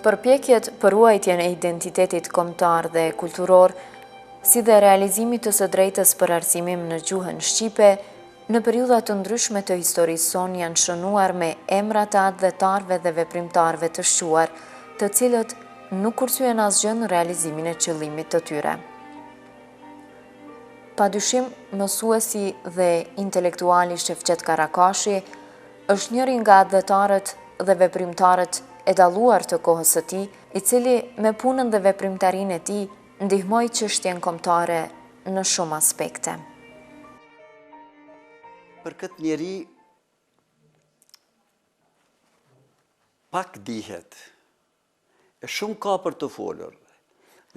Përpjekjet për ruajtjen e identitetit kombëtar dhe kulturor, si dhe realizimit të së drejtës për arsimim në gjuhën shqipe, në periudhat të ndryshme të historisë sonë janë shënuar me emrat të atletarëve dhe veprimtarëve të shquar, të cilët nuk kursyen asgjë në realizimin e qëllimit të tyre. Padyshim, mësuesi dhe intelektuali Shefqet Karakashi është njëri nga atletarët dhe veprimtarët e dalluar të kohës së tij, i cili me punën dhe veprimtarinë e tij ndihmoi çështjen kombëtare në shumë aspekte. Për këtë njeri pak dihet, e shumë ka për të folur.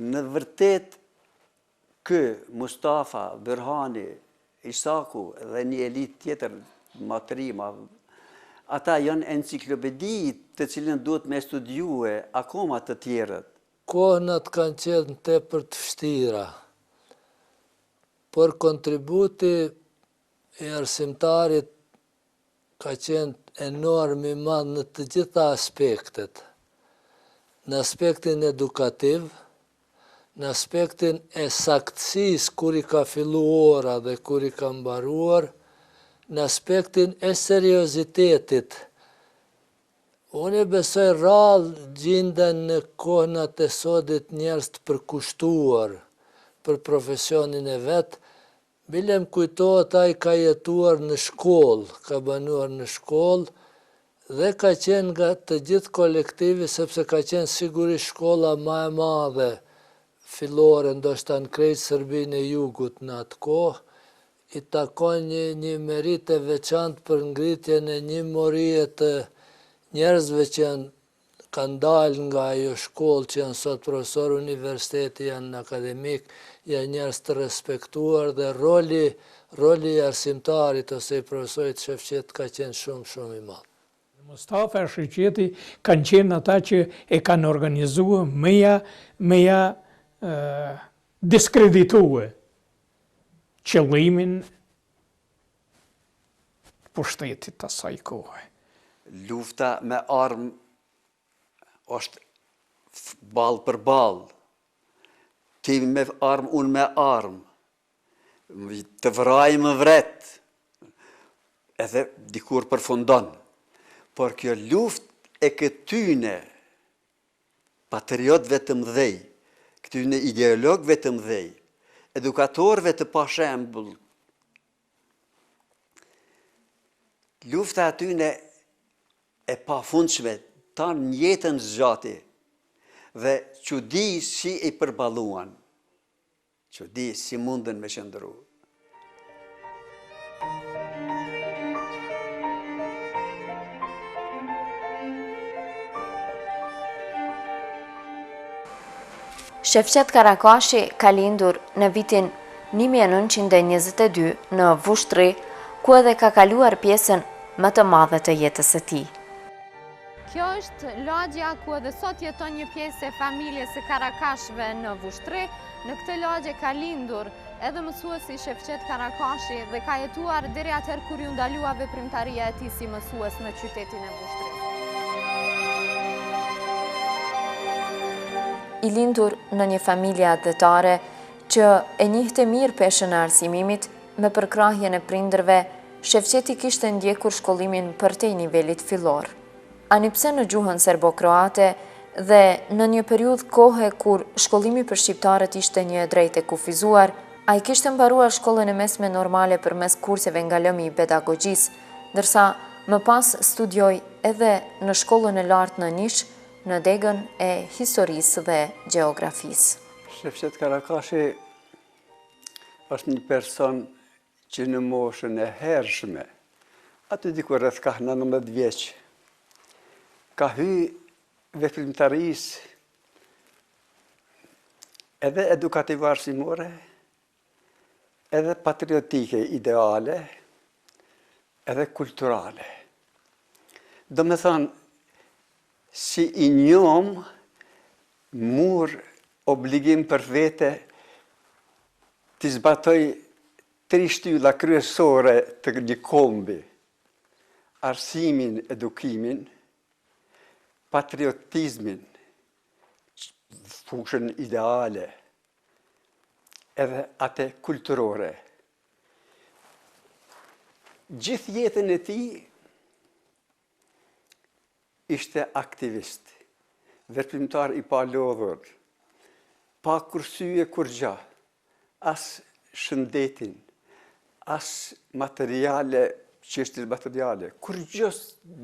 Në vërtet, Mustafa, Berhani, Isaku dhe një elit tjetër, Matrima, ata janë enciklopedi të cilën duhet me studiue akoma të tjerët. Kohënat kanë qenë tepër të vështira, por kontributi i arsimtarit ka qenë enorm i madh në të gjitha aspektet. Në aspektin edukativ, në aspektin e saktësisë kur i ka fillu ora dhe kur i ka mbaruar, në aspektin e seriozitetit. Unë besoj rrallë gjinden në kohënat e sodit njerëz të përkushtuar për profesionin e vetë, bile më kujtohet ai ka jetuar në shkollë, ka banuar në shkollë dhe ka qenë nga të gjithë kolektivi, sepse ka qenë sigurisht shkolla më e madhe fillore, ndoshta në krejt Serbinë e Jugut në atë kohë, i takon një merit e veçantë për ngritjen e një morie të njerëzve që kanë dalë nga ajo shkollë, që janë sot profesor universiteti, janë akademik, janë njerëz të respektuar dhe roli i arsimtarit ose i profesorit Shefqet ka qenë shumë i madh. Mustafa e Shefqeti kanë qenë ata që e kanë organizuar meja diskreditue qëllimin pushtetit të asaj kohe. Lufta me armë është ballë për ballë. Ti me armë, unë me armë. Të vraj më vret. Edhe dikur përfundon. Por kjo luftë e këtyne patriotëve të mëdhej, këtyne ideologëve të mëdhej, edukatorëve të pashembull, lufta atyne e pafundshme, tanë jetën zgjati, dhe çudi si i përballuan, çudi si mundën me qëndru. Shefqet Karakashi ka lindur në vitin 1922 në Vushtri, ku edhe ka kaluar pjesën më të madhe të jetës së tij. Kjo është lagja ku edhe sot jeton një pjesë e familjes së Karakashëve në Vushtri. Në këtë lagje ka lindur edhe mësuesi Shefqet Karakashi dhe ka jetuar deri atëherë kur ju ndalua veprimtaria e tij si mësues në qytetin e Vushtrit. I lindur në një familje atletare që e njihte mirë peshën e arsimimit, me përkrahjen e prindërve, Shefqeti kishte ndjekur shkollimin përtej nivelit fillor. Anipse në gjuhën serbo-kroate dhe në një periudhë kohe kur shkollimi për shqiptarët ishte një e drejtë e kufizuar, ai kishte mbaruar shkollën e mesme normale përmes kurseve nga lëmi i pedagogjisë, ndërsa më pas studioi edhe në shkollën e lartë në Nish, në degën e historisë dhe gjeografisë. Shefqet Karakashi është një person që në moshën e hershme, aty dikur rreth ka 19 vjeç, ka hy veprimtarisë edhe edukative arsimore, edhe patriotike ideale, edhe kulturale. Do me thënë, si i njom mur obligim për vete të zbatoj 3 shtylla kryesore të një kombi: arsimin, edukimin, patriotizmin fushën ideale, edhe atë kulturore. Gjithë jetën e tij ishte aktivist, veprimtar i palodhur, pa kursye kur gjë, as shëndetin, as materiale, çështje materiale, kur gjë,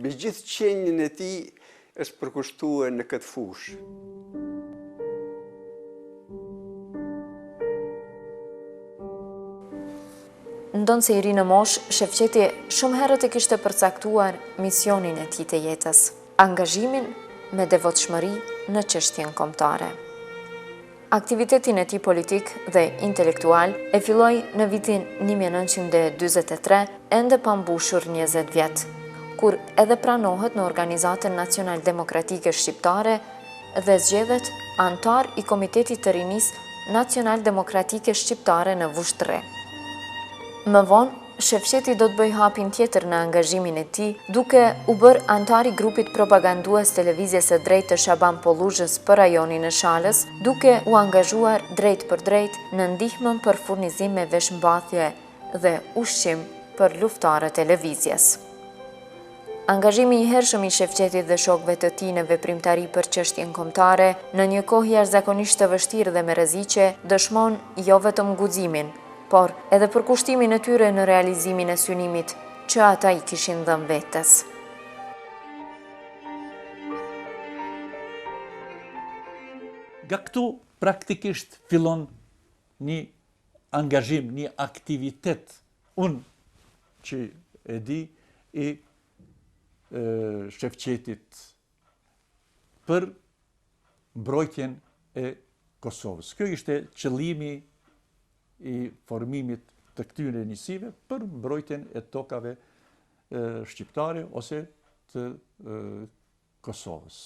me gjithë qenjen e tij është përkushtuar në këtë fushë. Ndonë se i ri në mosh, Shefqeti shumë herët e kishte përcaktuar misionin e tij të jetës, angazhimin me devotshmëri në çështjen kombëtare. Aktivitetin e tij politik dhe intelektual e filloi në vitin 1943, ende pa mbushur 20 vjet, kur edhe pranohet në Organizatën Nacional Demokratike Shqiptare dhe zgjedhet antar i Komitetit të Rinisë Nacional Demokratike Shqiptare në Vushtrre. Më vonë, Shefqeti do të bëj hapin tjetër në angazhimin e tij, duke u bërë antar i grupit propagandues televizjes së drejtë të Shaban Polluzhës për rajonin e Shalës, duke u angazhuar drejt për drejt në ndihmën për furnizim me veshmbathje dhe ushqim për luftarët e lëvizjes. Angazhimi i hershëm i Shefqetit dhe shokëve të tij në veprimtari për çështjen kombëtare në një kohë jashtëzakonisht të vështirë dhe me rreziqe dëshmon jo vetëm guximin, por edhe për kushtimin e tyre në realizimin e synimit që ata i kishin dhënë vetes. Nga këtu praktikisht fillon një angazhim, një aktivitet, unë që e di, i Shefqetit për mbrojtjen e Kosovës. Kjo ishte qëllimi i formimit të këtyre njësive për mbrojtjen e tokave shqiptare ose të Kosovës.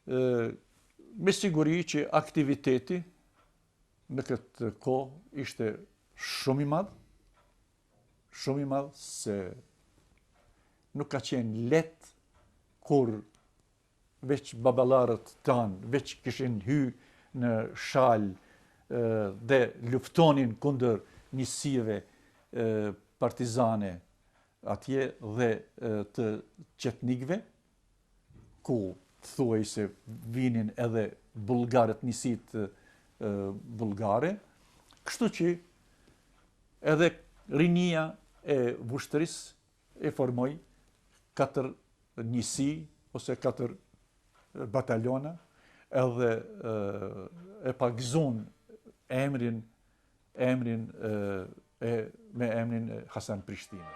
Me siguri që aktiviteti në këtë kohë ishte shumë i madh se nuk ka qenë lehtë kur veç baballarët tanë, veç kishin hyrë në Shalë dhe luftonin kundër njësive partizane atje dhe të qetnikëve, ku thuaj se vinin edhe bullgarët, njësit bullgare, kështu që edhe rinia e Vushtrisë e formoi 4 njësi ose 4 bataliona, edhe e pagëzon emrin me emrin Hasan Prishtina.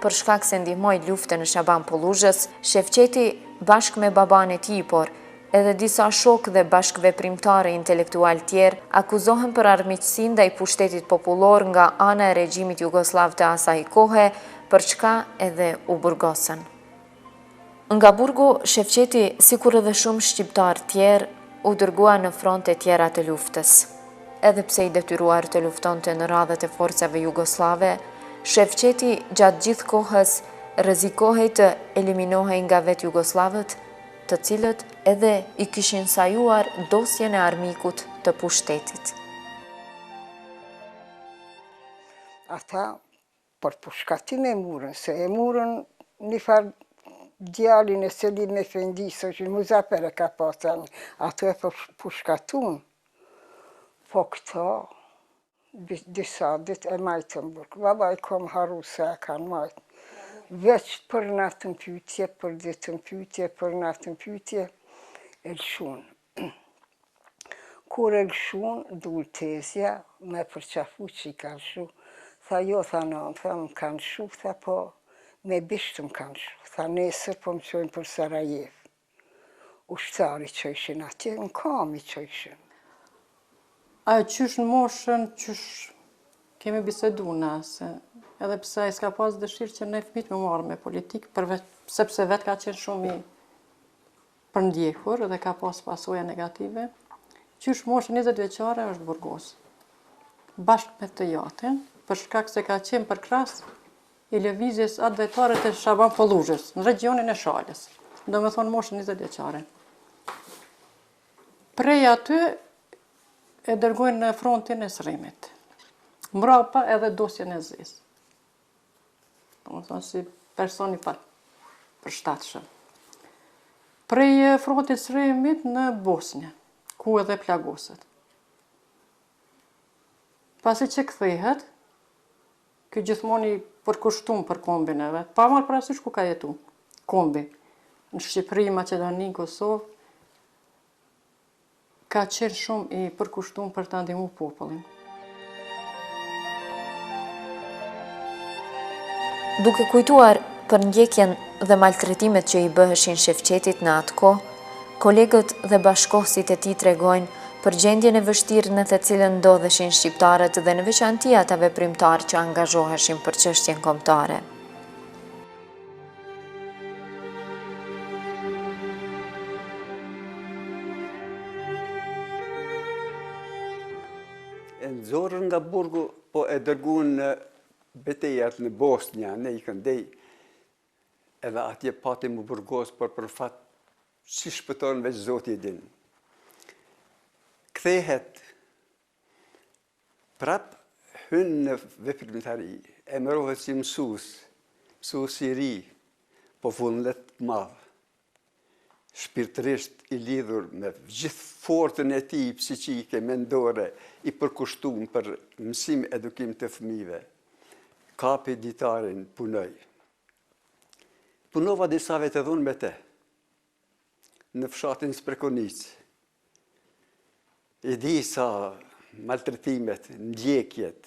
Për shkak se ndihmoi luftën e Shaban Polluzhës, Shefqeti bashkë me baban e tij, por edhe disa shokë dhe bashkëveprimtarë intelektual tjerë akuzohen për armiqësi ndaj pushtetit popullor nga ana e regjimit jugosllav të asaj kohe, për çka edhe u burgosën. Nga burgu, Shefqeti, sikur edhe shumë shqiptar tjerë, u dërgua në fronte tjera të luftës. Edhe pse i detyruar të luftonte në radhët e forcave jugoslave, Shefqeti gjatë gjithë kohës rrezikohej të eliminohej nga vetë jugoslavët, të cilët edhe i kishin sajuar dosjen e armikut të pushtetit. Ata për pushkatim e murën, se e murën një farë djalin e Selim Efendisë, që Muzafer e ka pasën, ato e pushkatun, po këto, disa dit e majtën burg. Baba i kom haru se e kanë majtë. Veç për natën pyetje, për ditën pyetje, për natën pyetje, e lëshun. Kur e lëshun, dul tezja, me përqafu që i ka lëshu. Tha jo, tha non, tha më kanë lëshu, tha po, me bishtë më kanë lëshu. Tha nesër po më qojnë për Sarajev. Ushtari që ishin atje, në kami që ishin. Ajo qysh në moshën, qysh kemi bisedu nëse, edhe pse i s'ka pas dëshirë që ne fëmijët me marrë me politikë, sepse vetë ka qenë shumë i përndjekur dhe ka pas pasoja negative. Qysh moshën 20 vjeçare është burgos, bashkë me të jatin, për shkak se ka qenë përkras i lëvizjes atë vejtare të Shaban Polluzhës, në regionin e Shalës, do me thonë moshën 20 vjeçare. Prej aty e dërgojnë në frontin e Sremit. Mbrapa edhe dosjen e Zezë. Do me thonë si personi përshtatshëm. Prej frontit Sremit në Bosnjë, ku edhe plagoset. Pasi që kthehet, ky gjithmonë i përkushtum për kombin e vet, pa marrë parasysh ku ka jetu kombi. Në Shqipëri, Maqedoni, Kosovë, ka qenë shumë i përkushtum për ta ndihmu popullin. Duke kujtuar për ndjekjen dhe maltretimet që i bëheshin Shefqetit në atë kohë, kolegët dhe bashkohësit e tij tregojnë për gjendjen e vështirë në të cilën ndodheshin shqiptarët dhe në veçanti ata veprimtarë që angazhoheshin për çështjen kombëtare. E nxorën nga burgu, po e dërguan në betejat në Bosnja, ne i këndej, edhe atje pati më burgos, por për fat, si shpëton veç Zoti e din. Kthehet, prap hynë në veprimtari, emërohet si mësues i ri, po vullnet madh, shpirtërisht i lidhur me gjithë fortën e tij psiqike, mendore, i përkushtuar për mësim edukim të fëmijëve. Kapi ditarin, punoj. Punova disa vete dhunë me te, në fshatin Sprekonicë. I di sa maltretimet, ndjekjet,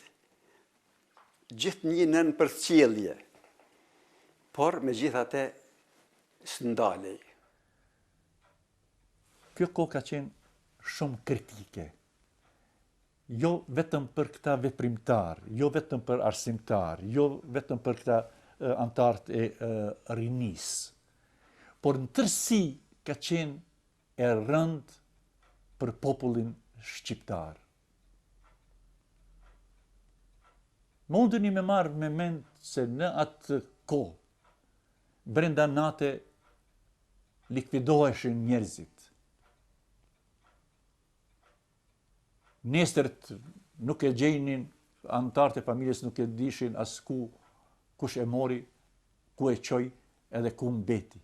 gjithë një nën për qelje, por me gjithate s'ndalej. Kjo kohë ka qenë shumë kritike. Jo vetëm për këta veprimtar, jo vetëm për arsimtar, jo vetëm për këta antarët e rinis, por në tërësi ka qenë e rënd për popullin shqiptar. Mundeni me marrë me mend se në atë kohë, brenda nate likvidoheshin njerëzit. Nesërt nuk e gjejnin, antarët e familjes nuk e dishin as kush e mori, ku e qoj edhe ku mbeti.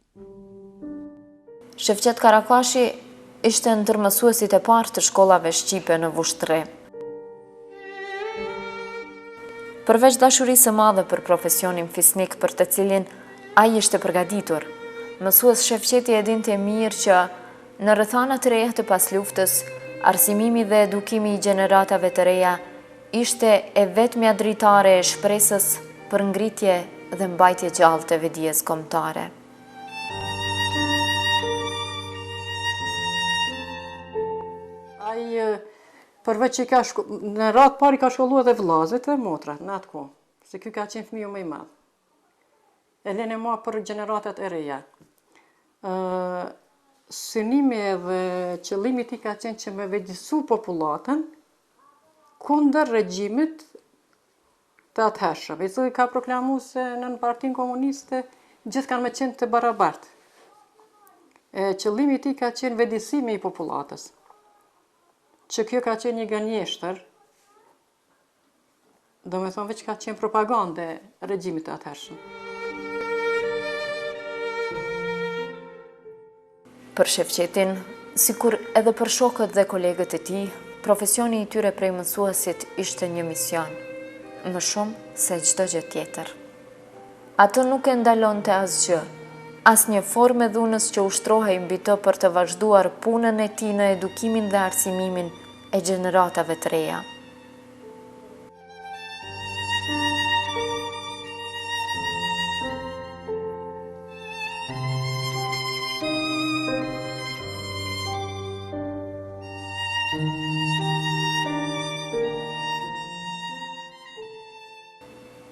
Shefqet Karakashi ishte ndër mësuesit e parë të shkollave shqipe në Vushtrri. Përveç dashurisë së madhe për profesionin fisnik për të cilin ai ishte përgatitur, mësues Shefqeti e dinte mirë që në rrethana të reja të pasluftës, arsimimi dhe edukimi i gjeneratave të reja ishte e vetmja dritare e shpresës për ngritje dhe mbajtje gjallë të vedijes kombëtare. Ai përveç që në radhë pari ka shkollu edhe vllazët dhe motrat në atë kohë, se ky ka qenë fëmiu më i madh. E lene ma për gjeneratat e reja. Synimi dhe qëllimi i tij ka qenë që me vedisu popullatën kundër regjimit të atëhershëm. I cili ka proklamuar se në Partinë Komuniste gjithë kanë me qenë të barabartë. Qëllimi i tij ka qenë vedisimi i popullatës. Që kjo ka qenë një gënjeshtër, do me thonë veç ka qenë propagande regjimit të atëhershëm. Për Shefqetin, sikur edhe për shokët dhe kolegët e tij, profesioni i tyre prej mësuesit ishte një mision, më shumë se çdo gjë tjetër. Ato nuk e ndalonte asgjë, asnjë formë dhunës që ushtrohej mbi të për të vazhduar punën e tij në edukimin dhe arsimimin e gjeneratave të reja.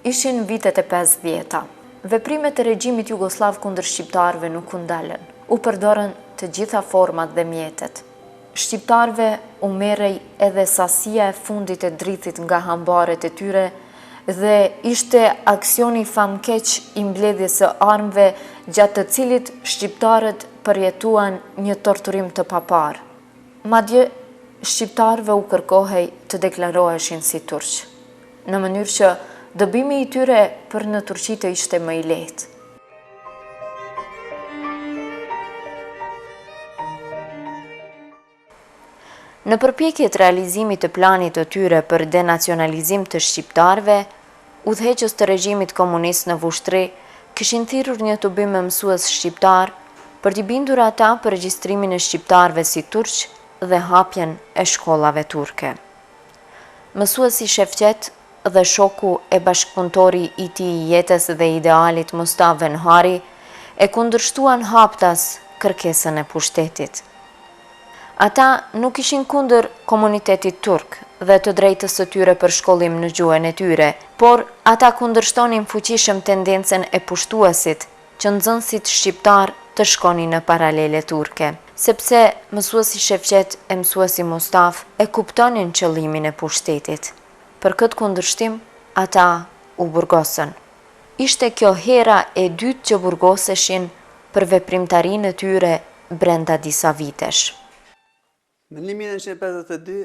Ishin vitet e 50-ta. Veprimet e regjimit jugoslav kundër shqiptarëve nuk u ndalën. U përdorën të gjitha format dhe mjetet. Shqiptarëve u merrej edhe sasia e fundit e drithit nga hambaret e tyre dhe ishte aksioni famkeq i mbledhjes së armëve gjatë të cilit shqiptarët përjetuan një torturim të papar. Madje shqiptarëve u kërkohej të deklaroheshin si turq, në mënyrë që dëbimi i tyre për në Turqi të ishte më i lehtë. Në përpjekjet realizimit të planit të tyre për denacionalizim të shqiptarëve, udhëheqës të regjimit komunist në Vushtri kishin thirrur një tubim me mësues shqiptar për t'i bindur ata për regjistrimin e shqiptarëve si turq dhe hapjen e shkollave turke. Mësuesi Shefqet dhe shoku e bashkëpunëtori i tij i jetës dhe idealit Mustafa Venhari e kundërshtuan haptas kërkesën e pushtetit. Ata nuk ishin kundër komunitetit turk dhe të drejtës së tyre për shkollim në gjuhën e tyre, por ata kundërshtonin fuqishëm tendencën e pushtuesit që nxënësit shqiptar të shkonin në paralele turke, sepse mësuesi Shefqet e mësuesi Mustaf e kuptonin qëllimin e pushtetit. Për këtë kundërshtim, ata u burgosën. Ishte kjo hera e dytë që burgoseshin për veprimtarinë e tyre brenda disa vitesh. Në 1952,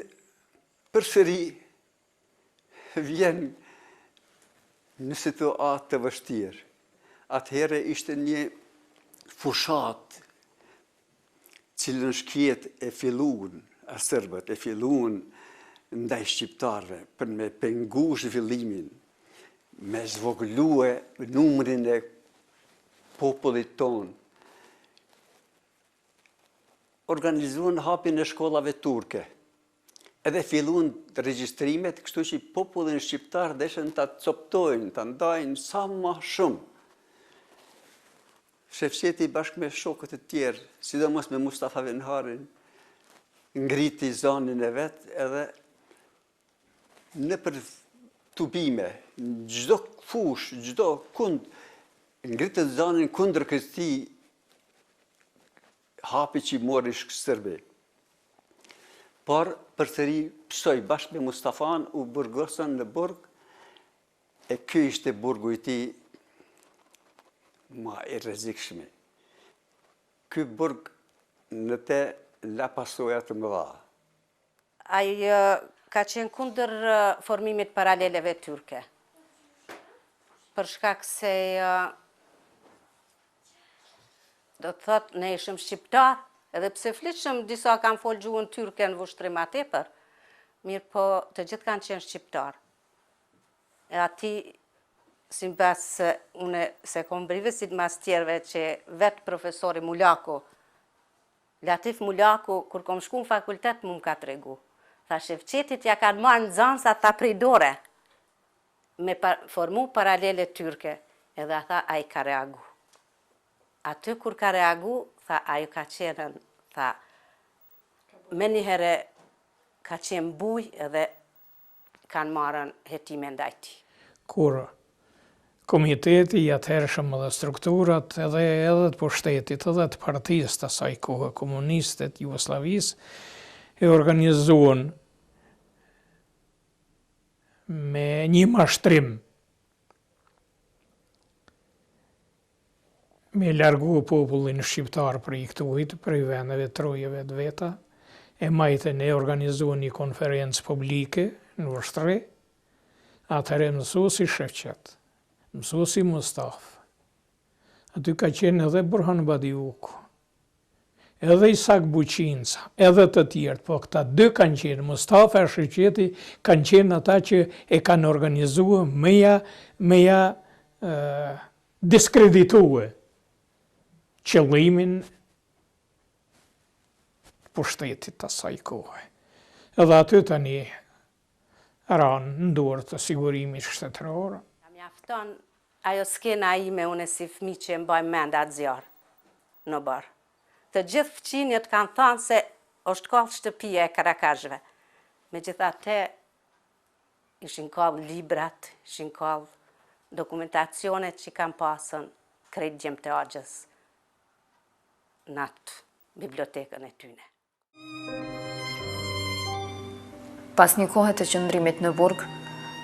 përsëri vjen në situatë të vështirë. Atëherë ishte një fushat cilën shkjet e filluan, a sërbët e filluan ndaj shqiptarëve për me pengu zhvillimin, me zvogëlue numrin e popullit tonë. Organizuan hapjen e shkollave turke. Edhe filluan regjistrimet, kështu që popullin shqiptar deshen ta coptojnë, ta ndajnë sa më shumë. Shefqeti bashkë me shokët e tjerë, sidomos me Mustafa Venharin, ngriti zanin e vet edhe në për tubime, çdo fush, çdo kund, ngritët zanin kundër këtij hapi që i mori sërbi. Por përsëri pësoj bashkë me Mustafan u burgosën në burg, e ky ishte burgu i tij ma i rrezikshëm. Ky burg në te la pasoja të mëdha. Ai ka qenë kundër formimit paraleleve turke. Për shkak se do të thotë, ne ishim shqiptar, edhe pse flitshëm disa kanë folë gjuhën turke në Vushtri ma tepër, mirë po të gjithë kanë qenë shqiptar. E ati, si mbas une se kom brivesit mas tjerve që vetë profesori Mulaku, Latif Mulaku, kur kom shku në fakultet, mu më ka tregu. Tha Shefqetit ja kanë marrë në zansa ta pridore me formu paralele turke, edhe tha a i ka reagu. Aty kur ka reagu, tha, ajo ka qenë, tha, me njëherë ka qenë buj edhe kanë marrën hetime ndajti. Kur komiteti i atëhershëm dhe strukturat edhe të pushtetit edhe të partisë të asaj kohë komuniste të Jugosllavisë e organizuan me një mashtrim me largu popullin shqiptar për i këtujt, për i vendeve të rojeve të veta, e majten e organizuan një konferencë publike në Vushtri, atëherë mësuesi Shefqet, mësuesi Mustaf, aty ka qenë edhe Burhan Badiuku, edhe Isak Buqinca, edhe të tjerë, po këta dy kanë qenë, Mustafa e Shefqeti kanë qenë ata që e kanë organizuar meja diskreditue qëllimin pushtetit të asaj kohë. Edhe aty tani ranë në dorë të sigurimit shtetëror. Mjafton ajo skena ime une si fëmi që e mbaj menda atë zjarë në barë. Të gjithë fëqinjët kanë thënë se është kallë shtëpia e Karakazhve. Megjithatë ishin kallë librat, ishin kallë dokumentacionet që kanë pasën krejt Gjem të Agjës në atë bibliotekën e tyne. Pas një kohë të qëndrimit në burg,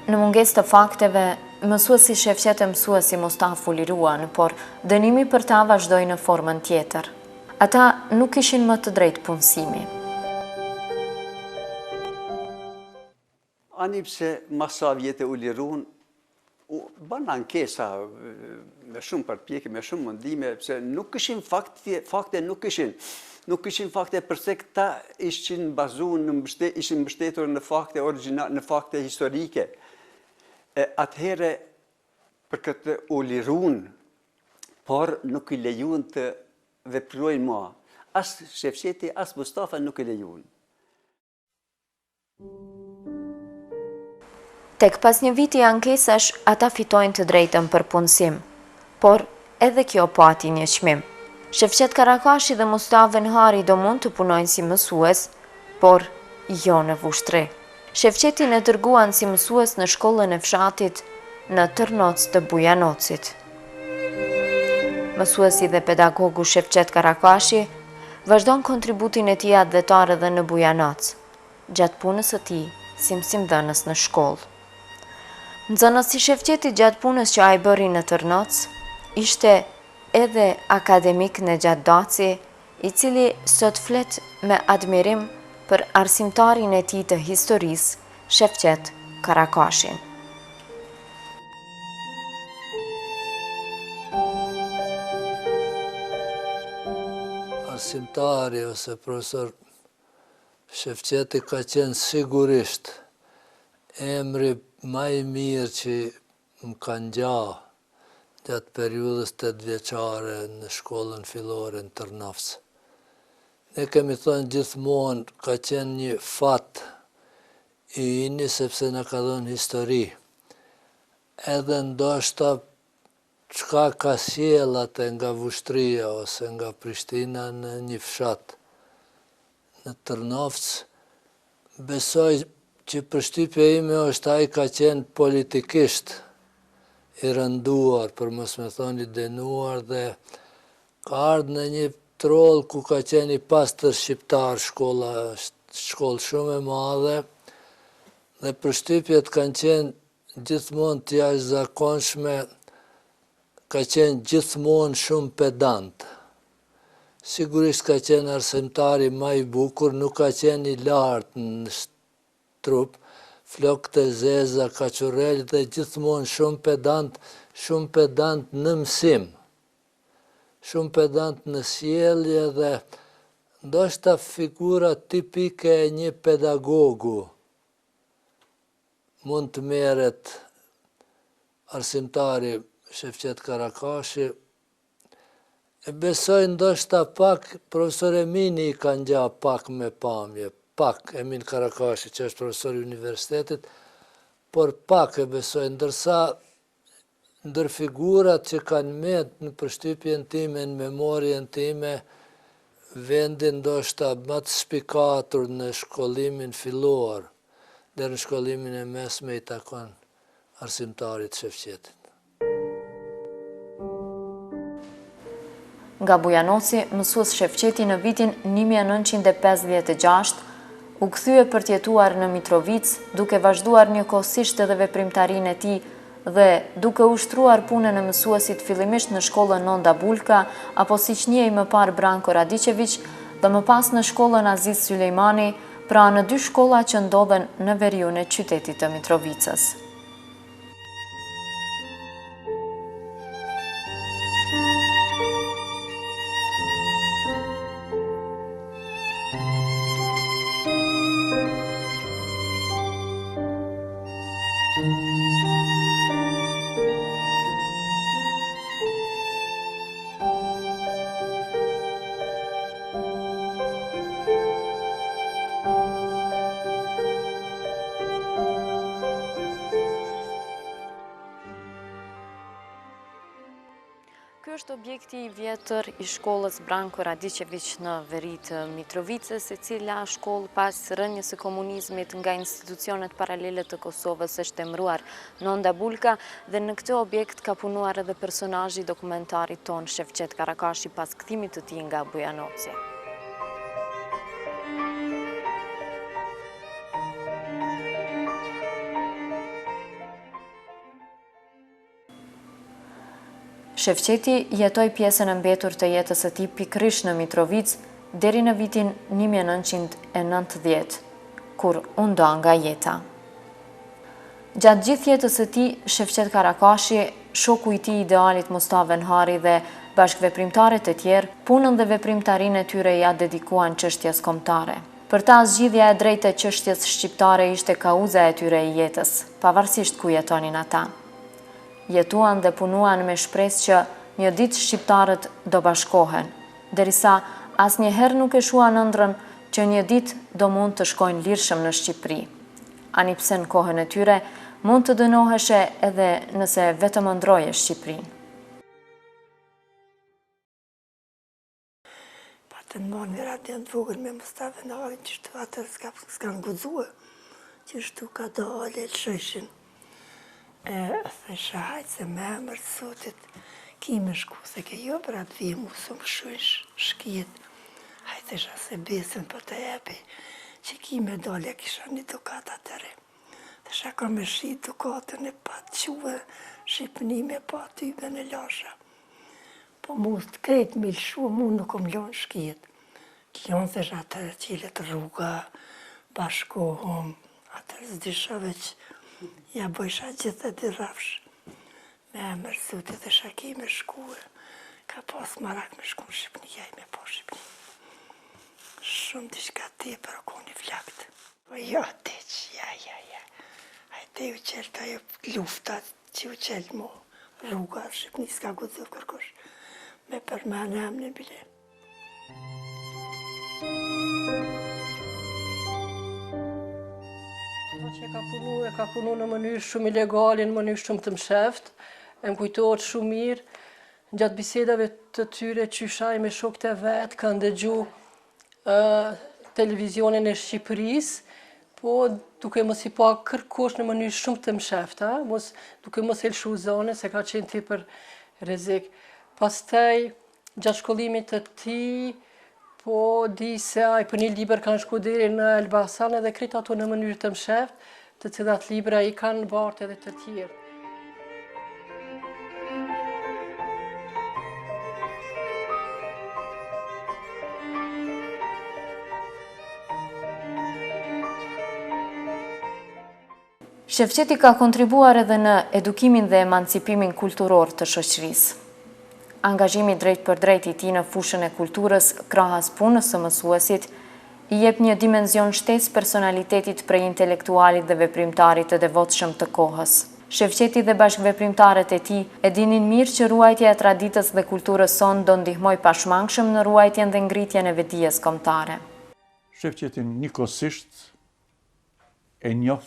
Në munges të fakteve, mësuesi Shefqet e mësuesi Mustafa u liruan, por dënimi për ta vazhdoi në formën tjetër. Ata nuk ishin më të drejtë punësimi. Ani pse masa vjetë u lirun, banë ankesa me shumë përpjekje, me shumë mundime, pse nuk ishin fakte nuk ishin. Nuk ishin fakte përse këta ishin ishin mbështetur në fakte original, në fakte historike. Atëhere për këtë u lirun, por nuk i lejun të veprojnë ma. As Shefqeti, as Mustafa nuk i lejun. Tek pas një viti ankesash, ata fitojnë të drejtën për punësim. Por edhe kjo pati një çmim. Shefqet Karakashi dhe Mustafa Venhari do mund të punojnë si mësues, por jo në Vushtrri. Shefqetin e dërguan si mësues në shkollën e fshatit në Tërnoc të Bujanocit. Mësuesi dhe pedagogu Shefqet Karakashi vazhdon kontributin e tij adhetar edhe në Bujanoc, gjatë punës së tij si mësimdhënës në shkollë. Nxënës si Shefqeti gjatë punës që ai bëri në Tërnoc, ishte edhe akademik në Daci, i cili sot flet me admirim për arsimtarin e tij të historisë, Shefqet Karakashin. Arsimtari ose profesor Shefqeti ka qenë sigurisht emri më i mirë që më ka ngjall gjatë periudhës 8-vjeçare në shkollën fillore në Tërnavs. Ne kemi thënë gjithmonë ka qenë një fat i ini sepse na ka dhënë histori. Edhe ndoshta çka ka sjell atë nga Vushtria ose nga Prishtina në një fshat në Tërnovc, besoj që përshtypja ime është ai ka qenë politikisht i rënduar, për mos me thonë i denuar, dhe ka ardhur në një troll ku ka qenë i pastër shqiptar, shkollë shumë e madhe, dhe përshtypjet kanë qenë gjithmonë të jashtëzakonshme, ka qenë gjithmonë shumë pedant. Sigurisht ka qenë arsimtari më i bukur, nuk ka qenë i lartë në trup, flokët e zeza, kaqurrel dhe gjithmonë shumë pedant në mësim, shumë pedant në sjellje dhe ndoshta figura tipike e një pedagogu. Mund të merret arsimtari Shefqet Karakashi, e besoj ndoshta pak profesor Emini i ka ngja pak me pamje, pak Emin Karakashi që është profesor i universitetit, por pak e besoj, ndërsa ndër figurat që kanë met në përshtypjen time, në memorien time, vendin ndoshta më të shpikatur në shkollimin fillor, dhe në shkollimin e mesme i takon arsimtarit Shefqetit. Nga Bujanoci, mësues Shefqeti në vitin 1956 u kthye për të jetuar në Mitrovic, duke vazhduar njëkohësisht edhe veprimtarinë e tij dhe duke ushtruar punën e mësuesit fillimisht në shkollën Nonda Bulka, apo siç njihej më parë Branko Radičević, dhe më pas në shkollën Aziz Sulejmani, pra në 2 shkolla që ndodhen në veriun e qytetit të Mitrovicës. Ky është objekti i vjetër i shkollës Branko Radičević në veri të Mitrovicës, e cila shkollë pas rënjes së komunizmit nga institucionet paralele të Kosovës është emëruar Nonda Bulka, dhe në këtë objekt ka punuar edhe personazhi dokumentarit ton Shefqet Karakashi pas kthimit të tij nga Bujanoci. Shefqeti jetoi pjesën e mbetur të jetës së tij pikërisht në Mitrovic deri në vitin 1990, kur u nda nga jeta. Gjatë gjithë jetës së tij, Shefqet Karakashi, shoku i tij idealit Mustafa Venhari dhe bashkëveprimtarët e tjerë, punën dhe veprimtarinë e tyre ja dedikuan çështjes kombëtare. Për ta, zgjidhja e drejtë e çështjes shqiptare ishte kauza e tyre e jetës, pavarësisht ku jetonin ata. Jetuan dhe punuan me shpresë që një ditë shqiptarët do bashkohen, derisa asnjëherë nuk e shuan ëndrrën që një ditë do mund të shkojnë lirshëm në Shqipëri. Ani pse në kohën e tyre mund të dënoheshe edhe nëse vetëm ëndroje Shqipërinë. Të në marrë një radion të vogël me Mustafa Venhari, që shtu atër s'kanë gudzua, që shtu ka dalë e lëshëshin. Thësha, hajtë se me emër të sotit, ki me shku, se ke jo për atë vijë mu së më shush shkijet. Hajtë thësha se besën për të jepi, që ki me dalë e kisha një dukat atëre. Thësha ka me shi dukatën e patë quë, shqipëni me patë tybe në lasha. Po mu të krejtë me lëshu, mu nuk më lonë shkijet. Lonë thesh atër qilet rruga, bashkohom, atër s'disha veç, ja bëjsha gjithë dhe rafsh. Me emër zotit dhe shaki me shkue, ka pas marak me shku në Shqipëni, ja i me po Shqipëni. Shumë dishka te për o koni flakt. Po ja, teq, ja. Hajte ju qelë ta jo luftat që ju qelë mo. Rruga, Shqipëni s'ka gudzov kërkosh. Me përmanë emnin bile. Ato që ka punu në mënyrë shumë ilegale, në mënyrë shumë të msheft, e më kujtohet shumë mirë, gjatë bisedave të tyre qyshaj me shokët e vetë, kanë dëgju televizionin e Shqipërisë, po duke mos i pa kërkosh në mënyrë shumë të msheft, duke mos e lëshu zone, se ka qenë ti për rrezik. Pastaj, gjatë shkollimit të tij, po di se ai për një libër kanë shku deri në Elbasan edhe krejt ato në mënyrë të msheft, të cilat libra i kanë bartë edhe të tjerë. Shefqeti ka kontribuar edhe në edukimin dhe emancipimin kulturor të shoqërisë. Angazhimi drejt për drejt i tij në fushën e kulturës, krahas punës së mësuesit, i jep një dimenzion shtesë personalitetit prej intelektualit dhe veprimtarit të devotshëm të kohës. Shefqeti dhe bashkëveprimtarët e tij e dinin mirë që ruajtja e traditës dhe kulturës sonë do ndihmoj pashmangshëm në ruajtjen dhe ngritjen e vetdijes kombëtare. Shefqetin njëkohësisht e njoh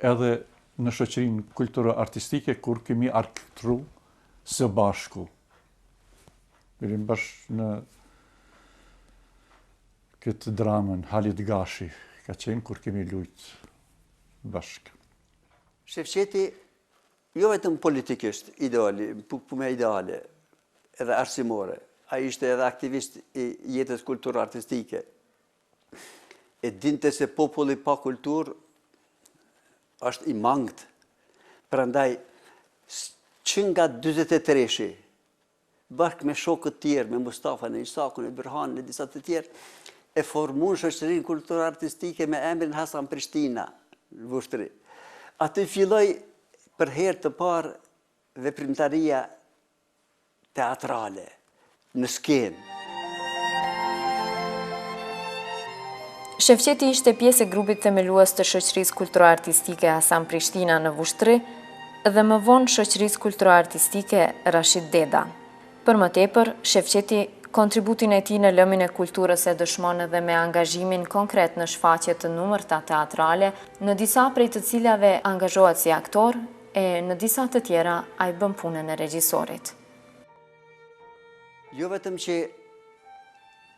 edhe në shoqërinë kulturo-artistike kur kemi arktru së bashku. Birim bashkë në këtë dramën, Halit Gashi, ka qenë kur kemi lujtë bashkë. Shefqeti, jo vetëm politikisht ideali, pume ideale, edhe arsimore, a ishte edhe aktivist i jetës kultur-artistike. E dinte se populli pa kultur është i mangët. Prandaj, që nga 23-shi, bashkë me shokët tjerë, me Mustafa, në Isakun, e Birhan, në disa të tjerë, e formun shoqërinë kultur-artistike me emrin Hasan Prishtina, në Vushtri. Aty filloi për herë të parë veprimtaria teatrale, në skenë. Shefqeti ishte pjesë e grupit themelues të shoqërisë kulturo-artistike Hasan Prishtina në Vushtri dhe më vonë shoqërisë kulturo-artistike Rashid Deda. Për më tepër, Shefqeti kontributin e tij në lëmin e kulturës e dëshmon edhe me angazhimin konkret në shfaqje të numërta teatrale, në disa prej të cilave angazhohet si aktor e në disa të tjera ai bën punën e regjisorit. Jo vetëm që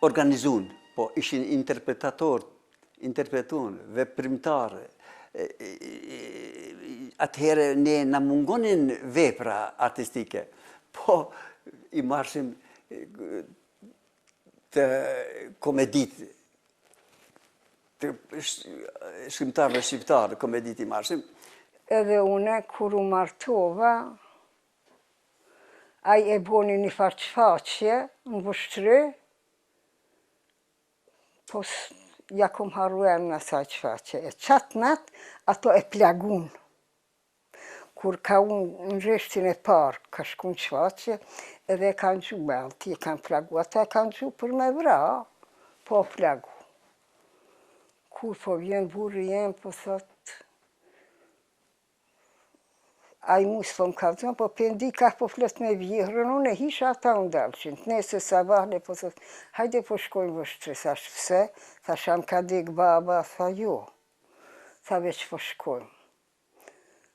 organizun, po ishin interpretuan, veprimtarë. Atëherë ne na mungonin vepra artistike, po i marshim të komedit, të shkrimtarëve shqiptarë, komedit i marshim. Edhe une, kur u martova, Ai e boni një farë qfaqje në vështri, po ja kom harruar në asaj qfaqje. E qatë natë, ato e plagun. Kur ka unë në reshtin e parë, ka shku në qfaqje, edhe e kanë gju me alti, e kanë plagu. Ata e kanë gju për me vra, po plagu. Kur po vjen burri jem, po thot, a i mu s'po më ka zonë, po pendi ka po flet me vjehrën, unë e hisha ata ndalqin. Nese sabahne, po thot, hajde po shkojmë vështri, thash pse, thash am ka dek baba, tha jo, tha veç po shkojmë.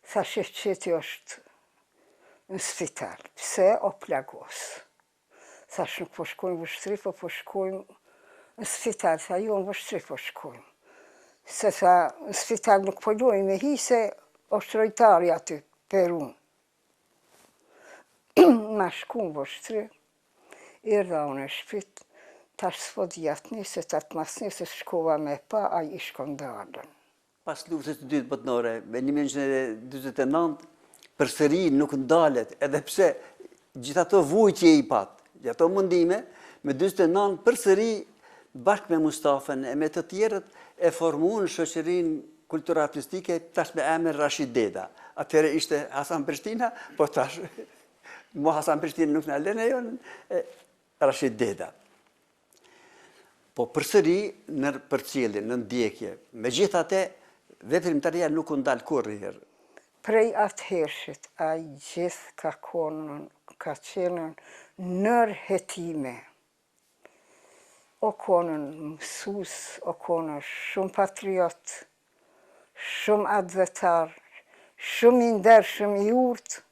Tha shefqeti është në spital, pse o plagos. Thash nuk po shkojmë vështri, po shkojmë në spital, tha jo në vështri po shkojmë. Se tha në spital nuk po lojmë me hi, se është rojtari aty, per unë. Ma shku në vështri, erdha unë e shpit, tash s'po djatë njëse, tatë mas njëse shkova me pa, a i shkondalën. Pas luftës të dytë botnore, me 1929, përsëri nuk ndalet, edhe pse gjitha ato vujtje i patë, gjitha ato mundime, me 29 përsëri bashkë me Mustafën e me të tjerët e formuan shoqërinë kulturë artistike tash me emrin Rashid Deda. Atëherë ishte Hasan Prishtina, po tash mo Hasan Prishtina nuk na lënë ajo Rashid Deda. Po përsëri në përcjellje, në ndjekje. Megjithatë, veprimtaria nuk u ndal kurrëherë. Prej atëhershit, a i gjithë ka qenë nër hetime. O konën mësus, o konën shumë patriot, shumë advetar, shumë i ndershëm i urtë,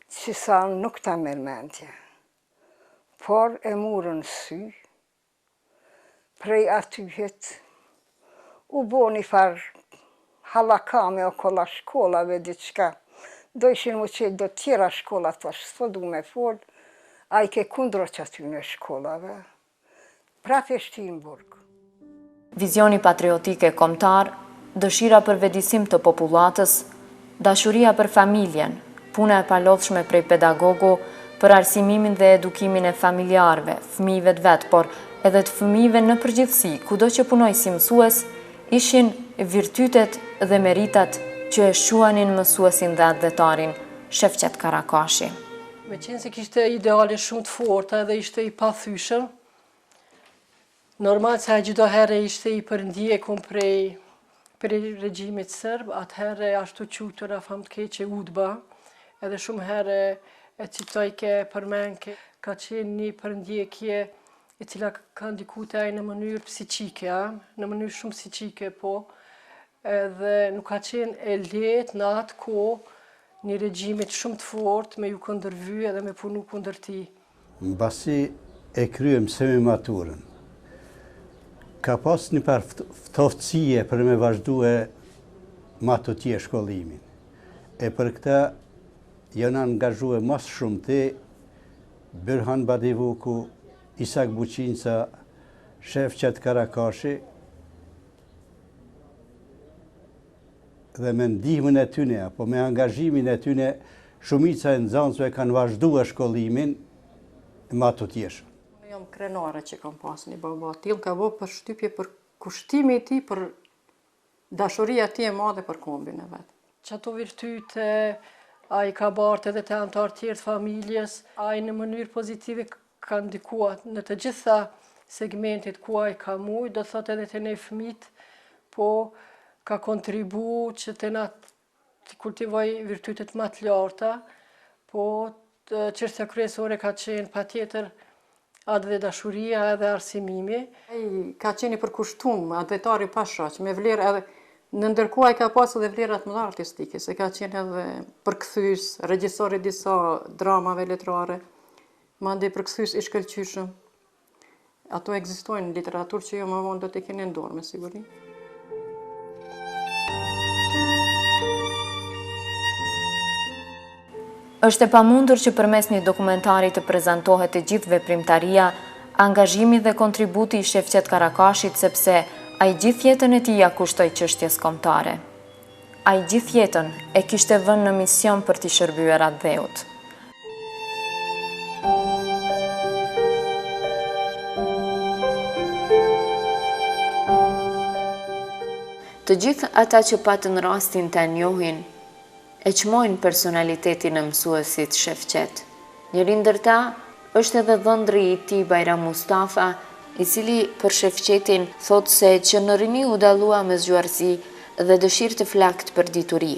që sa nuk ta mërmendje. Por e murën sy, prej atyhet, u bo një farë halakame o kolla shkollave diçka. Do ishin mu qelë do tjera shkolla, tash s'po du me folë, a i ke kundro që aty në shkollave. Prap e Shtimburg. Vizioni patriotike kombëtar, dëshira për vedisim të popullatës, dashuria për familjen, puna e palodhshme prej pedagogu për arsimimin dhe edukimin e familjarëve, fëmijëve të vet, por edhe të fëmijëve në përgjithësi, kudo që punoj si mësues, ishin virtytet dhe meritat që e shuanin mësuesin dhe adhetarin Shefqet Karakashi. Me qenë se kishte ideale shumë të forta dhe ishte i pathyeshëm, normal se gjithdo herë ishte i përndjekum prej regjimit sërb, atëherë ashtu qutur a famë të keqe udba, edhe shumë herë e citojke përmenke, ka qenë një përndjekje e cila ka ndikute aj në mënyrë psiqike, në mënyrë shumë psiqike, po, edhe nuk ka qenë e letë në atë ko një regjimit shumë të fort me ju këndërvy edhe me punu kundër ti. Mbasi e kryem semi maturën, ka pas një par ftofësie për me vazhdu e matutje shkollimin. E për këta janë angazhu e mas shumë të Birhan Badivuku, Isak Buqinca, Shefqet Karakashi, dhe me ndihmën e tyne, apo me angazhimin e tyne, shumica e nxënësve kanë vazhdu e shkollimin matutjeshëm. Jam krenare që kam pas një baba t'il, ka bo për shtypje për kushtimi ti, për dashuria ti e madhe për kombin e vetë. Që ato virtyte, a i ka bartë edhe të antarë tjerë të familjes, a i në mënyrë pozitive ka ndikua në të gjitha segmentit ku a i ka mujë, do thot edhe të ne fëmit, po ka kontribu që të na të kultivoj virtytet më të larta, po çështja kryesore ka qenë patjetër atë dhe dashuria edhe arsimimi. Ka qenë i përkushtum, advetari pa shoq, me vlerë edhe në ndërkohë ka pas edhe vlerat më artistike, se ka qenë edhe përkthyes, regjisor i disa dramave letrare, mandej përkthyes i shkëlqyshëm. Ato ekzistojnë në literaturë që jo më vonë do të keni në dorë, me siguri. Është e pamundur që përmes një dokumentari të prezantohet e gjithë veprimtaria, angazhimi dhe kontributi i Shefqet Karakashit, sepse ai gjithë jetën e tij ja kushtoi çështjes kombëtare. Ai gjithë jetën e kishte vënë në mision për t'i shërbyer atë dheut. Të gjithë ata që patën rastin të njohin, e qmojnë personalitetin e mësuesit Shefqet. Njëri ndër ta është edhe dhëndri i tij Bajram Mustafa, i cili për Shefqetin thot se që në rini u dallua me zgjuarsi dhe dëshirë të flakt për dituri.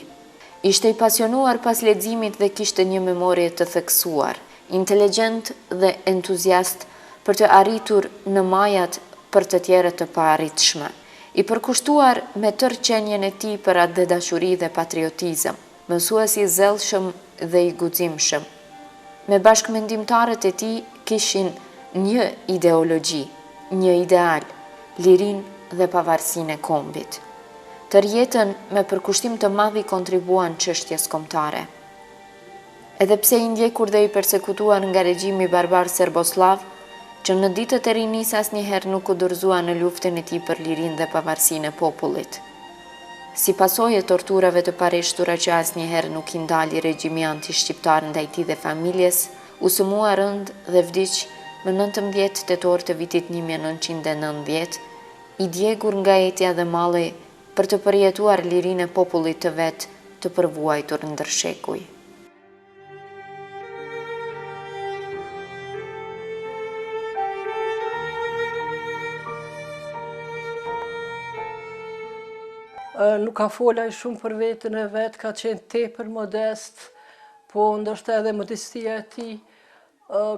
Ishte i pasionuar pas leximit dhe kishte një memorie të theksuar, inteligjent dhe entuziast për të arritur në majat për të tjerët të paarritshme, i përkushtuar me tërë qenjen e tij për atë dashuri dhe patriotizëm, mësues i zellshëm dhe i guximshëm. Me bashkëmendimtarët e tij kishin një ideologji, një ideal, lirin dhe pavarësinë e kombit. Tër jetën me përkushtim të madh i kontribuan çështjes kombëtare. Edhe pse i ndjekur dhe i persekutuar nga regjimi barbar serboslav, që në ditët e rinisë asnjëherë nuk u dorëzua në luftën e tij për lirinë dhe pavarësinë e popullit. Si pasojë e torturave të pareshtura që asnjëherë nuk i ndali regjimi anti-shqiptar ndaj tij dhe familjes, u sëmua rënd dhe vdiq më 19 tetor të vitit 1990, i djegur nga etja dhe malli për të përjetuar lirinë e popullit të vet të përvuajtur ndër shekuj. Nuk ka folaj shumë për vetën e vetë, ka qenë tepër modest, po ndoshta edhe modestia e tij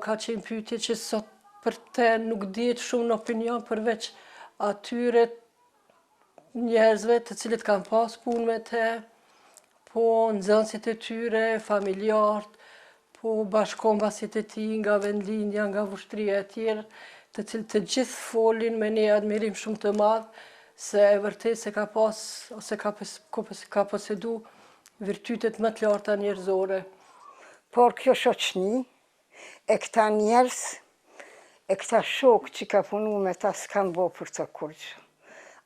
ka qenë pyetje që sot për te nuk dihet shumë në opinion përveç atyre njerëzve të cilët kanë pas punë me te, po nxënësit e tyre, familjarët, po bashkëkombasit e tij nga vendlindja, nga ushtria e tjerë, të cilët të gjithë folin me një admirim shumë të madh, se e vërtet se ka pas, ose ka posedu virtytet më të larta njerëzore. Por kjo shoqni, e këta njerëz, e këta shok që ka punu me ta s'kan bo për të kurgjë.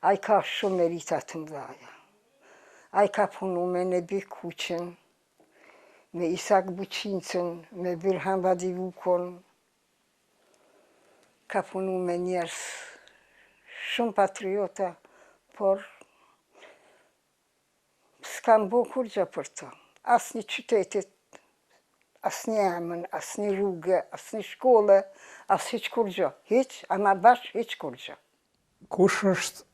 Ai ka shumë merita të mdhaja. Ai ka punu me Nebi Kuqin, me Isak Buqincën, me Birhan Badivukon. Ka punu me njerëz shumë patriota, por s'kan bo kurgjë për ta. As një qytetit, as një emën, as një rrugë, as një shkolle, as hiq kurgjë. Hiq, ama bash hiq kurgjë. Kush është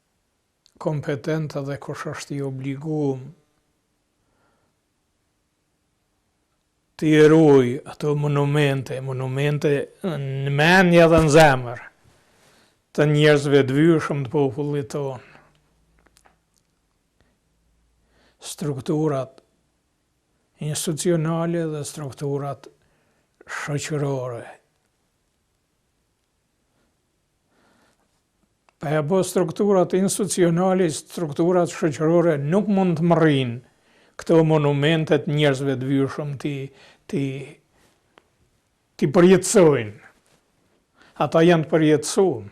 kompetent dhe kush është i obliguar të ruaj ato monumente në mendje dhe në zemër të njerëzve të vyshëm të popullit tonë. Strukturat institucionale dhe strukturat shoqërore. Pa e bo strukturat institucionale, strukturat shoqërore nuk mund të marrin këto monumentet njerëzve të vyshëm ti përjetësojnë. Ata janë të përjetësuar.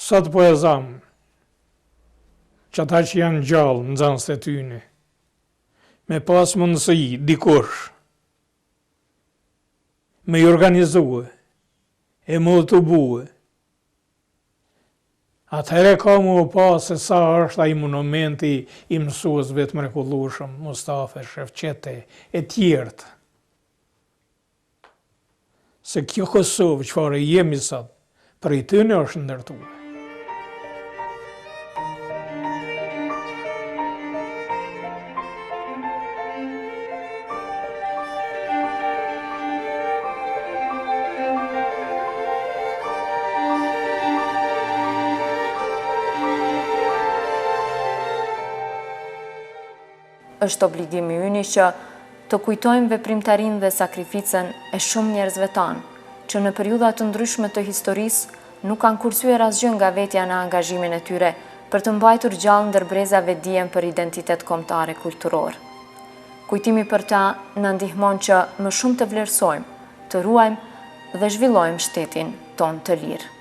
Sot po e zamë që ata që janë gjallë në nxënësit e tyne, me pas mundësi dikush, me i organizue, e më të bue, atëhere ka më pas se sa është ai monumenti i mësuesve të mrekullueshëm, Mustafa, Shefqeti, e tjerët. Se kjo Kosovë, çfarë jemi sot, për i tyne është ndërtuar. Është obligimi ynë që të kujtojmë veprimtarinë dhe sakrificën e shumë njerëzve tanë, që në periudha të ndryshme të historisë nuk kanë kursyer asgjë nga vetja në angazhimin e tyre për të mbajtur gjallë ndër brezave dijen për identitet kombëtar e kulturor. Kujtimi për ta na ndihmon që më shumë të vlerësojmë, të ruajmë dhe zhvillojmë shtetin tonë të lirë.